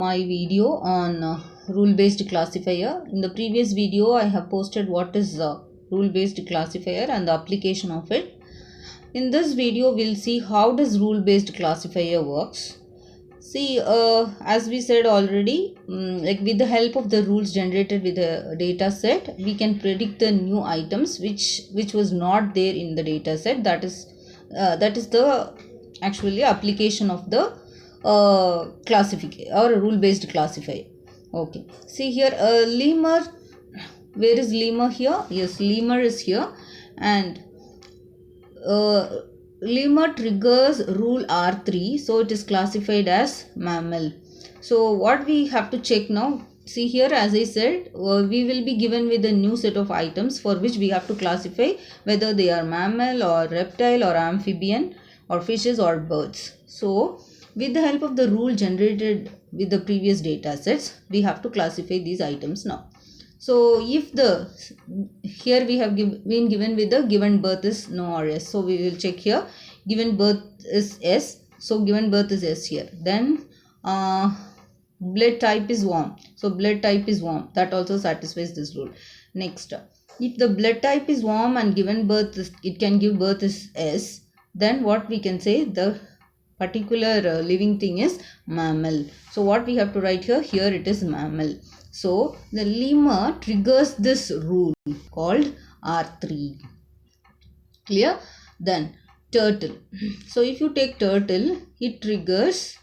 My video on rule-based classifier. In the previous video, I have posted what is rule-based classifier and the application of it. In this video, we'll see how does rule-based classifier works. See, as we said already, like with the help of the rules generated with a data set, we can predict the new items which was not there in the data set. That is the actually application of the classifier or a rule-based classifier. Okay, see here, lemur. Where is lemur here? Yes, lemur is here, and lemur triggers rule R3, so it is classified as mammal. So what we have to check now, see here, as I said, we will be given with a new set of items for which we have to classify whether they are mammal or reptile or amphibian or fishes or birds. So with the help of the rule generated with the previous data sets, we have to classify these items now. So if here we have been given with the given birth is no or yes. So we will check here, given birth is S. So given birth is S here. Then blood type is warm. So blood type is warm. That also satisfies this rule. Next, if the blood type is warm and given birth is, it can give birth is S, then what we can say, the particular living thing is mammal. So what we have to write here, it is mammal. So the lemur triggers this rule called R3. Clear? Then turtle. So if you take turtle, it triggers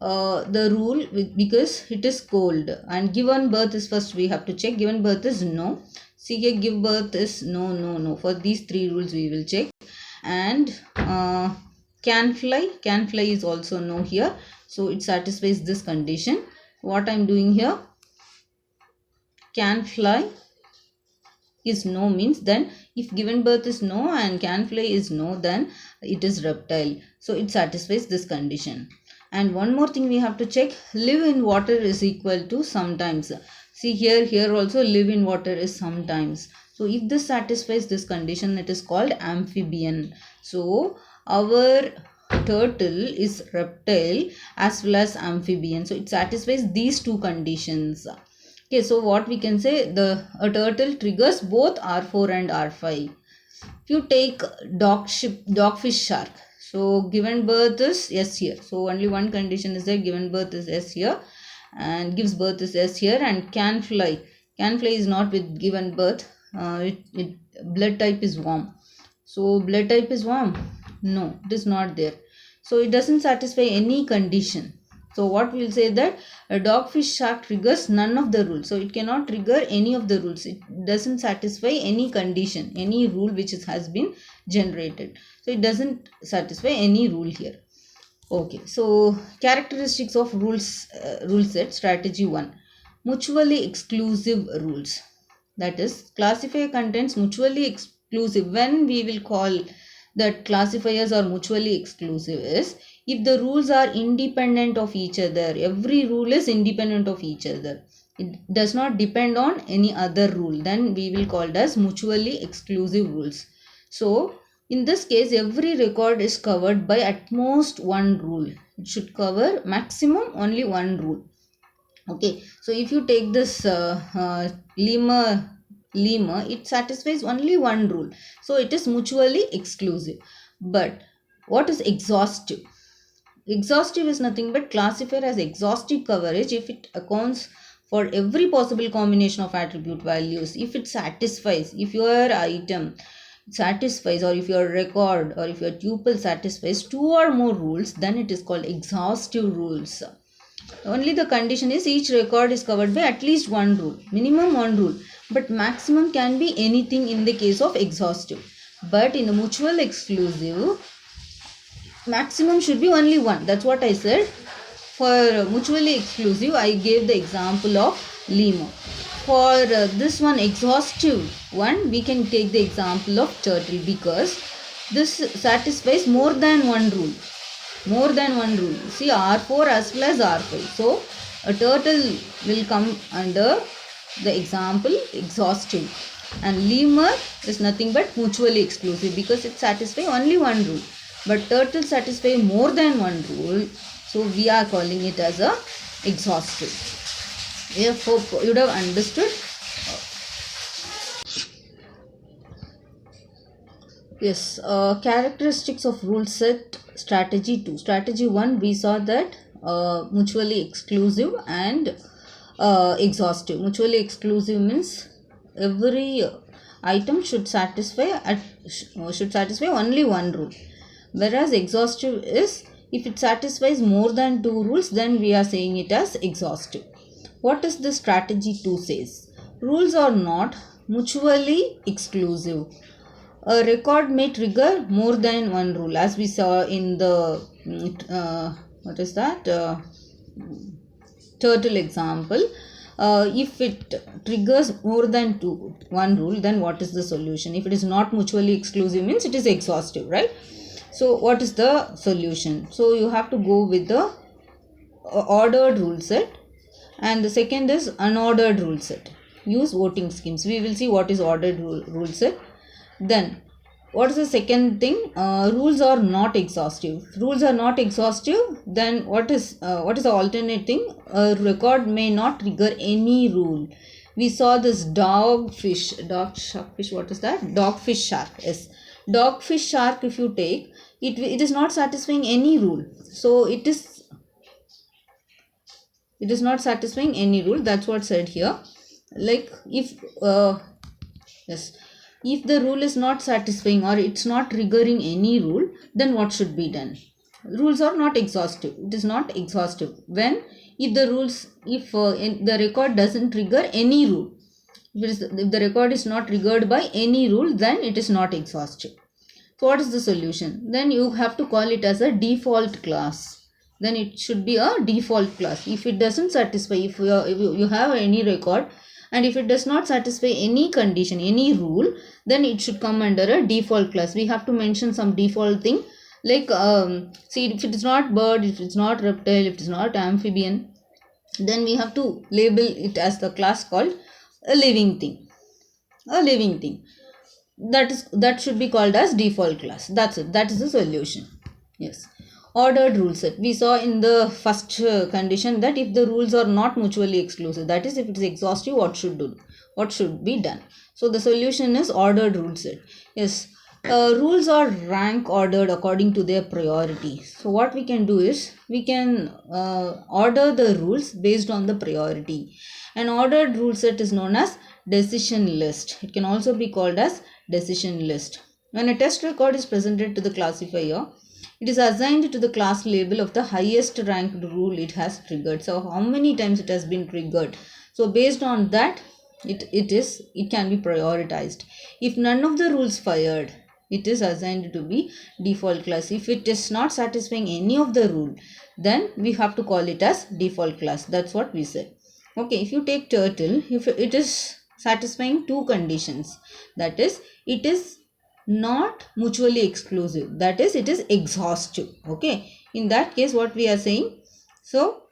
the rule because it is cold, and given birth is first we have to check. Given birth is no. See here, give birth is no. For these three rules we will check. And can fly is also no here. So it satisfies this condition. What I am doing here, can fly is no means, then if given birth is no and can fly is no, then it is reptile. So it satisfies this condition. And one more thing we have to check, live in water is equal to sometimes. See here also live in water is sometimes. So if this satisfies this condition, it is called amphibian. So our turtle is reptile as well as amphibian. So it satisfies these two conditions. Okay, so what we can say, a turtle triggers both R4 and R5. If you take dogfish shark, so given birth is S here. So only one condition is there, given birth is S here and gives birth is S here. And can fly is not with given birth. Blood type is warm. So blood type is warm. No, it is not there. So it doesn't satisfy any condition. So what we will say, that a dogfish shark triggers none of the rules. So it cannot trigger any of the rules. It doesn't satisfy any condition, any rule which has been generated. So it doesn't satisfy any rule here. Okay, so characteristics of rule set. Strategy 1. Mutually exclusive rules. That is, classifier contains mutually exclusive. When we will call that classifiers are mutually exclusive is if the rules are independent of each other. Every rule is independent of each other. It does not depend on any other rule. Then we will call it as mutually exclusive rules. So in this case, every record is covered by at most one rule. It should cover maximum only one rule. Okay, so if you take this lemur, it satisfies only one rule. So it is mutually exclusive. But what is exhaustive? Exhaustive is nothing but classifier has exhaustive coverage if it accounts for every possible combination of attribute values. If it satisfies, if your item satisfies, or if your record or if your tuple satisfies two or more rules, then it is called exhaustive rules. Only the condition is each record is covered by at least one rule, minimum one rule, but maximum can be anything in the case of exhaustive. But in a mutual exclusive, maximum should be only one. That's what I said. For mutually exclusive, I gave the example of lemur. For this one exhaustive one, we can take the example of turtle, because this satisfies more than one rule. More than one rule. See, R4 as well as R5. So a turtle will come under the example exhaustive, and lemur is nothing but mutually exclusive because it satisfies only one rule. But turtle satisfy more than one rule. So we are calling it as a exhaustive. I hope you would have understood. Yes, characteristics of rule set strategy 2. Strategy 1, we saw that mutually exclusive and exhaustive. Mutually exclusive means every item should satisfy only one rule. Whereas exhaustive is if it satisfies more than two rules, then we are saying it as exhaustive. What does the strategy 2 says? Rules are not mutually exclusive. A record may trigger more than one rule, as we saw in the what is that turtle example. If it triggers more than one rule, then what is the solution? If it is not mutually exclusive, means it is exhaustive, right? So what is the solution? So you have to go with the ordered rule set, and the second is unordered rule set. Use voting schemes. We will see what is ordered rule set. Then what is the second thing? Rules are not exhaustive. Rules are not exhaustive. Then what is the alternate thing? A record may not trigger any rule. We saw this dogfish. What is that? Dogfish shark. Yes, dogfish shark. If you take it, it is not satisfying any rule. So it is not satisfying any rule. That's what said here. Like if yes, if the rule is not satisfying or it's not triggering any rule, then what should be done? Rules are not exhaustive. It is not exhaustive when if the record doesn't trigger any rule. If the record is not triggered by any rule, then it is not exhaustive. So what is the solution? Then you have to call it as a default class. Then it should be a default class. If it doesn't satisfy, if you have any record and if it does not satisfy any condition, any rule, then it should come under a default class. We have to mention some default thing like see, if it is not bird, if it's not reptile, if it is not amphibian, then we have to label it as the class called a living thing. A living thing. That should be called as default class. That's it. That is the solution. Yes. Ordered rule set. We saw in the first condition that if the rules are not mutually exclusive, that is if it is exhaustive, what should be done? So the solution is ordered rule set. Yes. Rules are rank ordered according to their priority. So what we can do is we can order the rules based on the priority. An ordered rule set is known as decision list. It can also be called as decision list. When a test record is presented to the classifier, it is assigned to the class label of the highest ranked rule it has triggered. So how many times it has been triggered. So based on that, it can be prioritized. If none of the rules fired, it is assigned to be default class. If it is not satisfying any of the rule, then we have to call it as default class. That's what we said. Okay, if you take turtle, if it is satisfying two conditions, that is it is not mutually exclusive, that is it is exhaustive. Okay, in that case what we are saying, so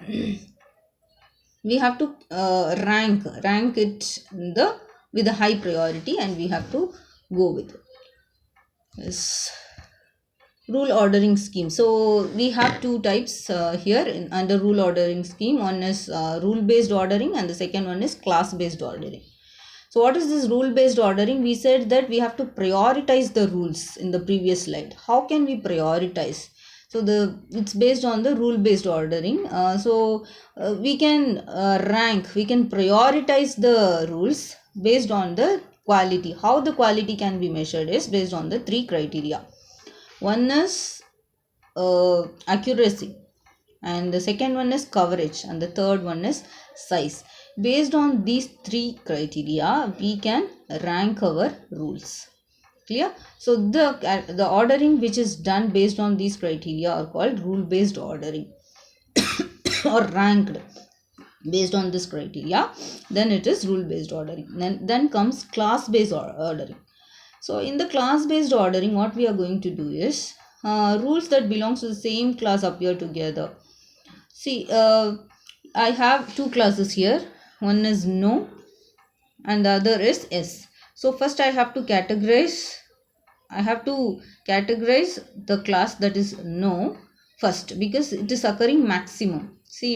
we have to rank it with a high priority, and we have to go with it. Yes. Rule ordering scheme. So we have two types here under rule ordering scheme. One is rule based ordering and the second one is class based ordering. So what is this rule based ordering? We said that we have to prioritize the rules in the previous slide. How can we prioritize? So it's based on the rule based ordering. We can we can prioritize the rules based on the quality. How the quality can be measured is based on the three criteria. One is accuracy, and the second one is coverage, and the third one is size. Based on these three criteria, we can rank our rules. Clear? So the ordering which is done based on these criteria are called rule based ordering or ranked based on this criteria. Then it is rule based ordering. Then comes class based ordering. So in the class based ordering, what we are going to do is rules that belongs to the same class appear together. See, I have two classes here. One is no and the other is yes. So first I have to categorize the class that is no first because it is occurring maximum. See,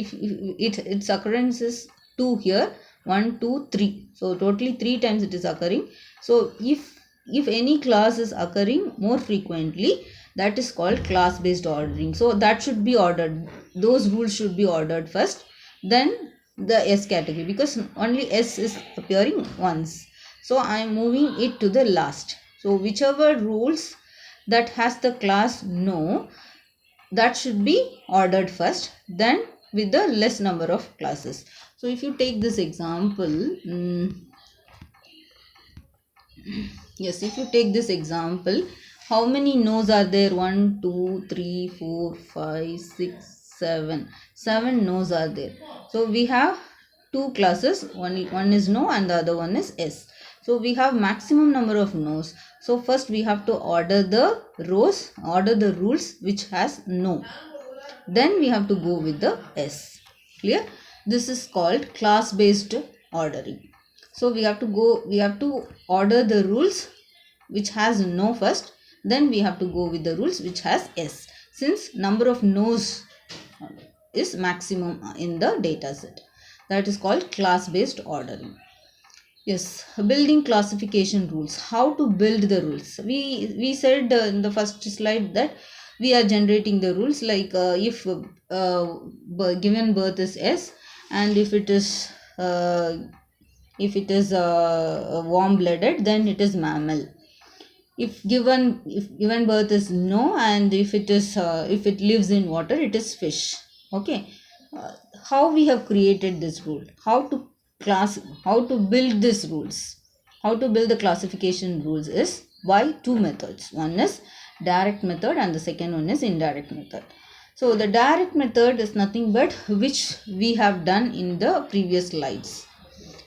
if its occurrence is 2 here, 1 2 3, so totally 3 times it is occurring. So if any class is occurring more frequently, that is called class based ordering. So that should be ordered, those rules should be ordered first, then the S category, because only S is appearing once. So I am moving it to the last. So whichever rules that has the class no, that should be ordered first, then with the less number of classes. So if you take this example, yes, if you take this example, how many no's are there? 1 2 3 4 5 6 7, 7 no's are there. So we have two classes, one is no and the other one is S. So we have maximum number of no's. So first we have to order the rows, order the rules which has no, then we have to go with the S. Clear? This is called class based ordering. So we have to order the rules which has no first, then we have to go with the rules which has S, since number of no's is maximum in the data set. That is called class based ordering. Yes, building classification rules. How to build the rules? We said in the first slide that we are generating the rules, like if given birth is S, and if it is warm blooded, then it is mammal. If given birth is no, and if it lives in water, it is fish. Okay. uh, how we have created this rule, how to build these rules, how to build the classification rules is by two methods. One is direct method and the second one is indirect method. So the direct method is nothing but which we have done in the previous slides.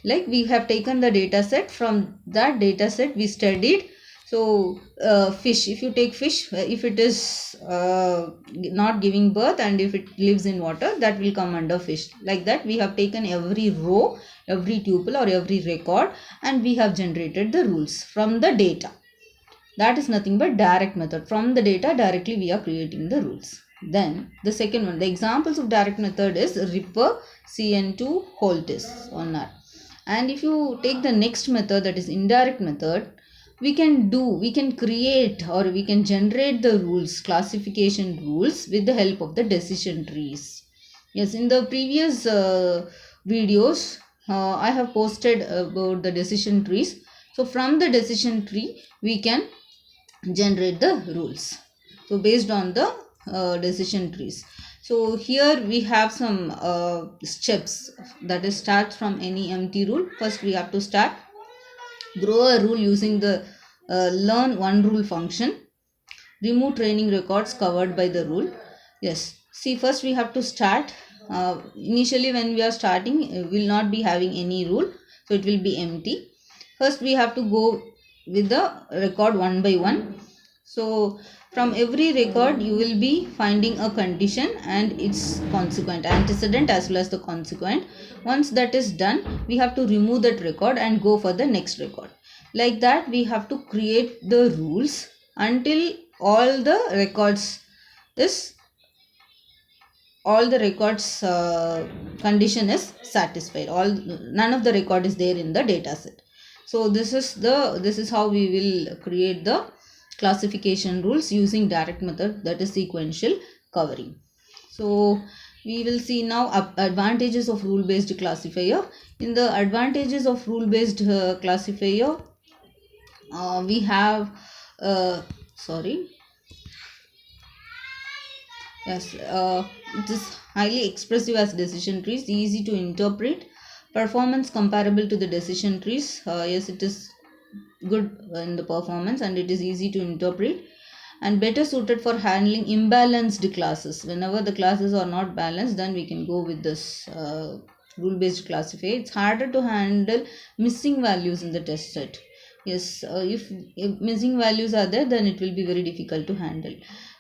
Like we have taken the data set, from that data set we studied. So fish, if you take fish, if it is not giving birth and if it lives in water, that will come under fish. Like that we have taken every row, every tuple or every record, and we have generated the rules from the data. That is nothing but direct method. From the data directly we are creating the rules. Then the second one, the examples of direct method is Ripper, CN2, Holtis, 1R. And if you take the next method, that is indirect method, we can create or we can generate the rules, classification rules, with the help of the decision trees. Yes, in the previous videos I have posted about the decision trees. So from the decision tree we can generate the rules, so based on the decision trees. So here we have some steps, that is start from any empty rule. First we have to start, grow a rule using the learn one rule function, remove training records covered by the rule. Yes, see, first we have to start. Initially when we are starting, we will not be having any rule, so it will be empty. First we have to go with the record one by one. So from every record you will be finding a condition and its consequent, antecedent as well as the consequent. Once that is done, we have to remove that record and go for the next record. Like that we have to create the rules until all the records condition is satisfied, none of the record is there in the data set. So this is how we will create the classification rules using direct method, that is sequential covering. So we will see now advantages of rule based classifier. In the advantages of rule based classifier, we have yes, it is highly expressive as decision trees, easy to interpret, performance comparable to the decision trees. Yes, it is good in the performance and it is easy to interpret, and better suited for handling imbalanced classes. Whenever the classes are not balanced, then we can go with this rule based classifier. It's harder to handle missing values in the test set. Yes, if missing values are there, then it will be very difficult to handle.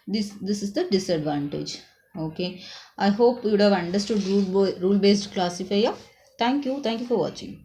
This is the disadvantage. Okay, I hope you would have understood rule based classifier. Thank you for watching.